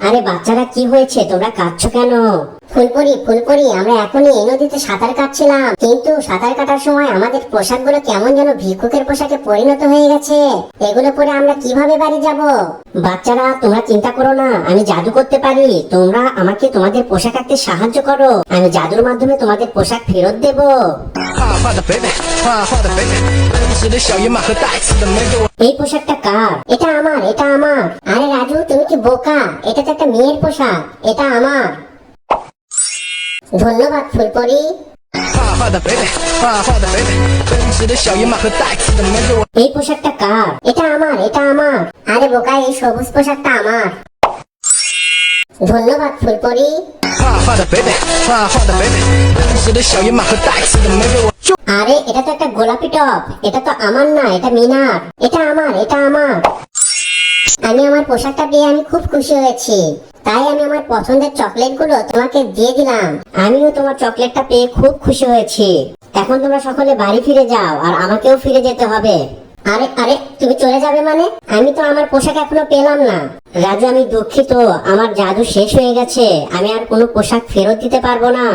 আরে বাচ্চারা কি হয়েছে, তোমরা কাঁদছো কেন? ফুলপরি ফুলপরি, আমরা এখনই এই নদীতে সাঁতার কাটছিলাম, কিন্তু সাঁতার কাটার সময় আমাদের পোশাকগুলো কেমন যেন ভিক্ষুকের পোশাকে পরিণত হয়ে গেছে। এগুলো পরে আমরা কিভাবে বাড়ি যাব? বাচ্চারা তোমরা চিন্তা করো না, আমি জাদু করতে পারি। তোমরা আমাকে তোমাদের পোশাক আঁকতে সাহায্য করো, আমি জাদুর মাধ্যমে তোমাদের পোশাক ফেরত দেব। এই পোশাকটা কার? এটা আমার, এটা আমার। আরে রাজু, তুমি কি বোকা? এটা তো একটা মেয়ের পোশাক, এটা আমার। ধন্যবাদ ফুলপরি। এই পোশাকটা কার? এটা আমার, এটা আমার। আরে বোকা, এই সবুজ পোশাকটা আমার। ধন্যবাদ ফুলপরি। আরে এটা তো একটা গোলাপি টপ, এটা তো আমার না, এটা মিনার। এটা আমার, এটা আমার। আমি আমার পোশাকটা পেয়ে আমি খুব খুশি হয়েছি, তাই আমি আমার পছন্দের চকলেট গুলো তোমাকে দিয়ে দিলাম। আমিও তোমার চকলেটটা পেয়ে খুব খুশি হয়েছি। এখন তোমরা সকলে বাড়ি ফিরে যাও, আর আমাকেও ফিরে যেতে হবে। আরে আরে, তুমি চলে যাবে মানে? আমি তো আমার পোশাক এখনো পেলাম না। রাজু, আমি দুঃখিত, আমার জাদু শেষ হয়ে গেছে, আমি আর কোনো পোশাক ফেরত দিতে পারবো না।